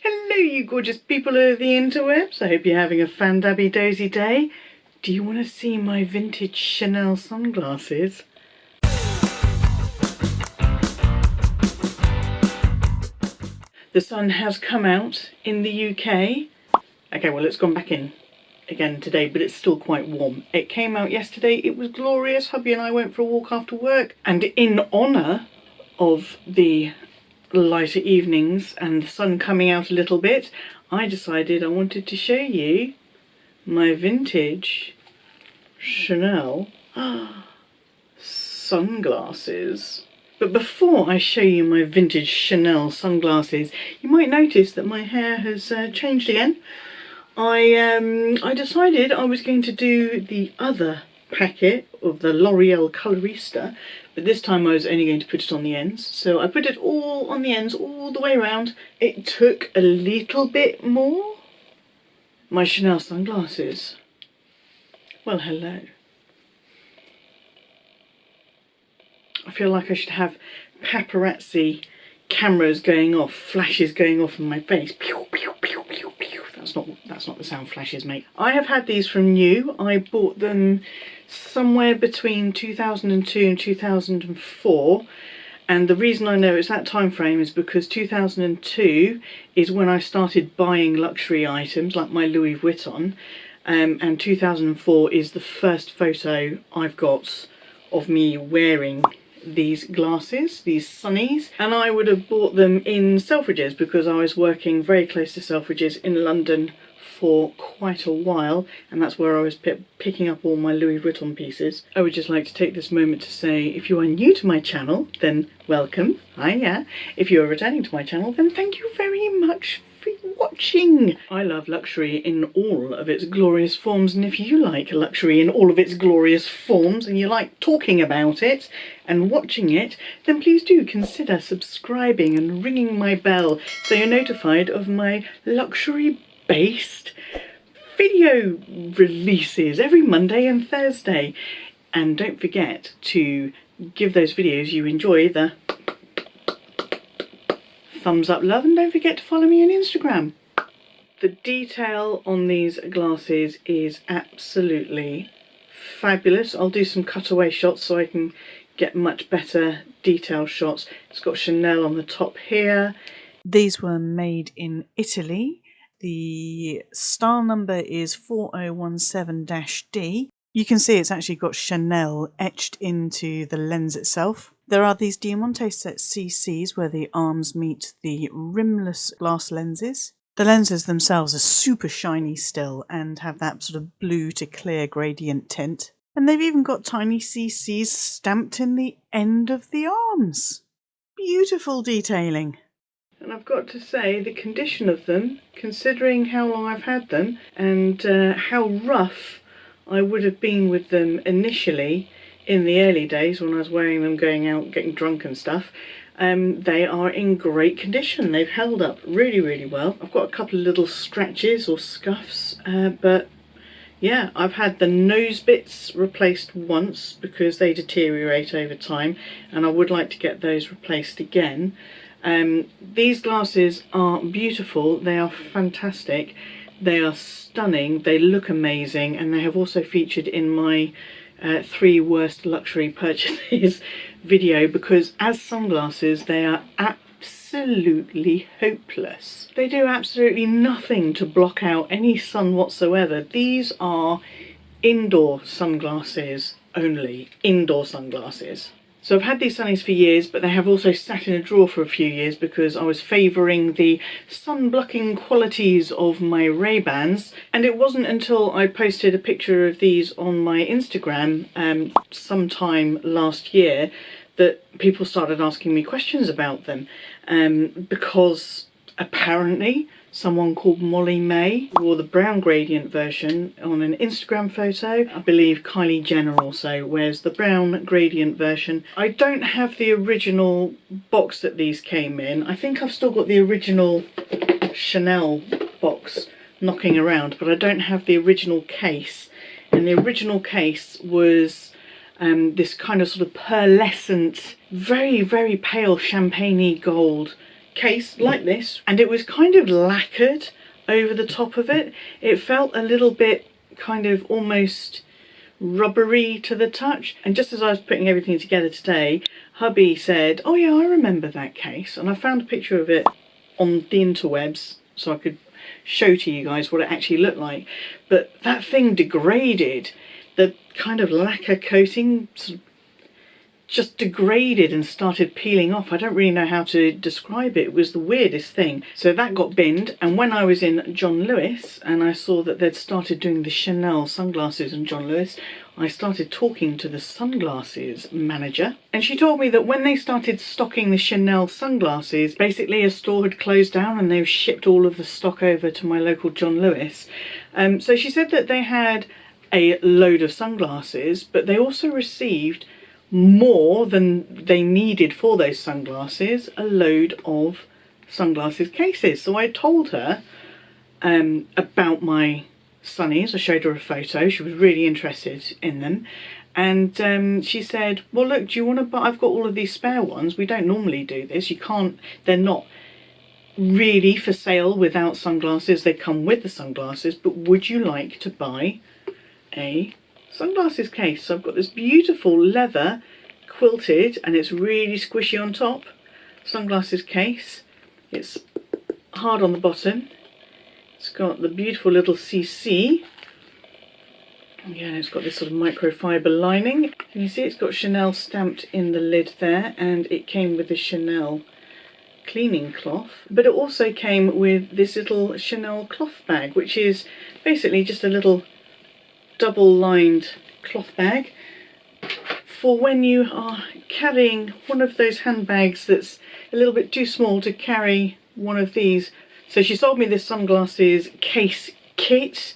Hello you gorgeous people of the interwebs, I hope you're having a fan-dabby dozy day. Do you want to see my vintage Chanel sunglasses? The sun has come out in the UK. Okay, well it's gone back in again today, but it's still quite warm. It came out yesterday, it was glorious. Hubby and I went for a walk after work, and in honour of the lighter evenings and the sun coming out a little bit, I decided I wanted to show you my vintage Chanel sunglasses. But before I show you my vintage Chanel sunglasses, you might notice that my hair has changed again. I decided I was going to do the other packet of the L'Oreal Colorista, but this time I was only going to put it on the ends. So I put it all on the ends, all the way around. It took a little bit more. My Chanel sunglasses. Well, hello. I feel like I should have paparazzi cameras going off, flashes going off in my face. Pew, pew, pew, pew, pew. That's not the sound flashes make. I have had these from new. I bought them somewhere between 2002 and 2004, and the reason I know it's that time frame is because 2002 is when I started buying luxury items like my Louis Vuitton, and 2004 is the first photo I've got of me wearing these glasses, these sunnies, and I would have bought them in Selfridges because I was working very close to Selfridges in London for quite a while, and that's where I was picking up all my Louis Vuitton pieces. I would just like to take this moment to say, if you are new to my channel, then welcome. Hiya. If you are returning to my channel, then thank you very much for watching. I love luxury in all of its glorious forms, and if you like luxury in all of its glorious forms and you like talking about it and watching it, then please do consider subscribing and ringing my bell so you're notified of my luxury based video releases every Monday and Thursday. And don't forget to give those videos you enjoy the thumbs up love, and don't forget to follow me on Instagram. The detail on these glasses is absolutely fabulous. I'll do some cutaway shots so I can get much better detail shots. It's got Chanel on the top here. These were made in Italy. The style number is 4017-D. You can see it's actually got Chanel etched into the lens itself. There are these Diamante set CCs where the arms meet the rimless glass lenses. The lenses themselves are super shiny still and have that sort of blue to clear gradient tint. And they've even got tiny CCs stamped in the end of the arms. Beautiful detailing. And I've got to say, the condition of them, considering how long I've had them and how rough I would have been with them initially in the early days when I was wearing them going out getting drunk and stuff, they are in great condition. They've held up really, really well. I've got a couple of little scratches or scuffs, but yeah, I've had the nose bits replaced once because they deteriorate over time, and I would like to get those replaced again. These glasses are beautiful, they are fantastic, they are stunning, they look amazing, and they have also featured in my 3 worst luxury purchases video, because as sunglasses they are absolutely hopeless. They do absolutely nothing to block out any sun whatsoever. These are indoor sunglasses only, indoor sunglasses. So I've had these sunnies for years, but they have also sat in a drawer for a few years because I was favouring the sun-blocking qualities of my Ray-Bans. And it wasn't until I posted a picture of these on my Instagram sometime last year that people started asking me questions about them. Because apparently someone called Molly May wore the brown gradient version on an Instagram photo. I believe Kylie Jenner also wears the brown gradient version. I don't have the original box that these came in. I think I've still got the original Chanel box knocking around, but I don't have the original case. And the original case was this kind of sort of pearlescent, very, very pale champagne-y gold case like this, and it was kind of lacquered over the top of it. It felt a little bit kind of almost rubbery to the touch, and just as I was putting everything together today, hubby said, oh yeah, I remember that case, and I found a picture of it on the interwebs so I could show to you guys what it actually looked like. But that thing degraded, the kind of lacquer coating just degraded and started peeling off. I don't really know how to describe it. It was the weirdest thing. So that got binned, and when I was in John Lewis and I saw that they'd started doing the Chanel sunglasses in John Lewis, I started talking to the sunglasses manager, and she told me that when they started stocking the Chanel sunglasses, basically a store had closed down and they've shipped all of the stock over to my local John Lewis. So she said that they had a load of sunglasses, but they also received more than they needed for those sunglasses, a load of sunglasses cases. So I told her about my sunnies. I showed her a photo. She was really interested in them, and she said, well look, do you want to buy, I've got all of these spare ones. We don't normally do this, you can't, they're not really for sale without sunglasses, they come with the sunglasses, but would you like to buy a sunglasses case? So I've got this beautiful leather quilted, and it's really squishy on top, sunglasses case. It's hard on the bottom. It's got the beautiful little CC. Again, it's got this sort of microfiber lining. Can you see it's got Chanel stamped in the lid there, and it came with the Chanel cleaning cloth, but it also came with this little Chanel cloth bag, which is basically just a little double lined cloth bag for when you are carrying one of those handbags that's a little bit too small to carry one of these. So she sold me this sunglasses case kit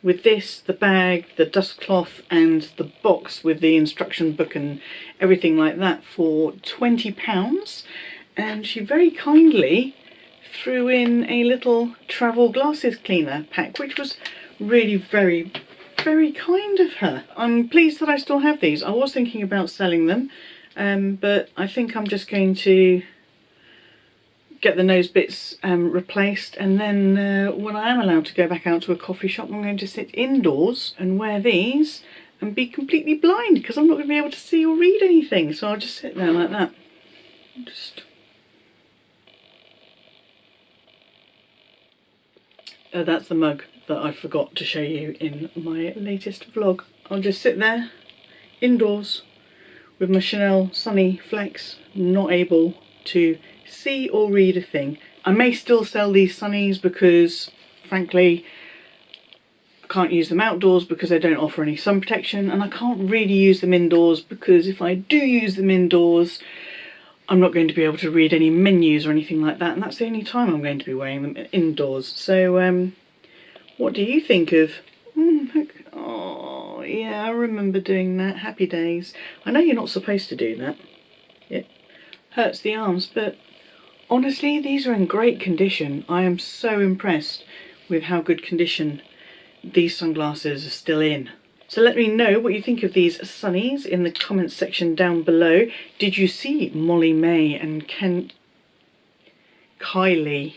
with this, the bag, the dust cloth and the box with the instruction book and everything like that for £20, and she very kindly threw in a little travel glasses cleaner pack, which was really very kind of her. I'm pleased that I still have these. I was thinking about selling them, but I think I'm just going to get the nose bits replaced, and then when I am allowed to go back out to a coffee shop, I'm going to sit indoors and wear these and be completely blind because I'm not going to be able to see or read anything. So I'll just sit there like that. That's the mug that I forgot to show you in my latest vlog. I'll just sit there indoors with my Chanel Sunny Flex, not able to see or read a thing. I may still sell these sunnies because frankly I can't use them outdoors because they don't offer any sun protection, and I can't really use them indoors because if I do use them indoors I'm not going to be able to read any menus or anything like that, and that's the only time I'm going to be wearing them indoors. So what do you think of... Oh yeah, I remember doing that. Happy days. I know you're not supposed to do that. It hurts the arms, but honestly these are in great condition. I am so impressed with how good condition these sunglasses are still in. So let me know what you think of these sunnies in the comments section down below. Did you see Molly May and Kylie,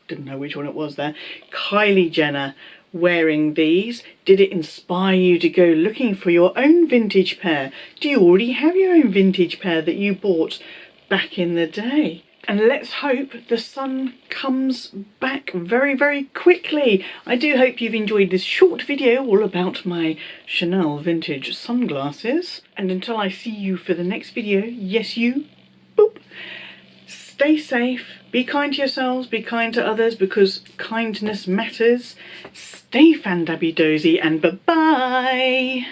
didn't know which one it was there, Kylie Jenner wearing these? Did it inspire you to go looking for your own vintage pair? Do you already have your own vintage pair that you bought back in the day? And let's hope the sun comes back very quickly. I do hope you've enjoyed this short video all about my Chanel vintage sunglasses. And until I see you for the next video, yes you, boop, stay safe, be kind to yourselves, be kind to others because kindness matters. Stay fan-dabby-dozy and bye-bye.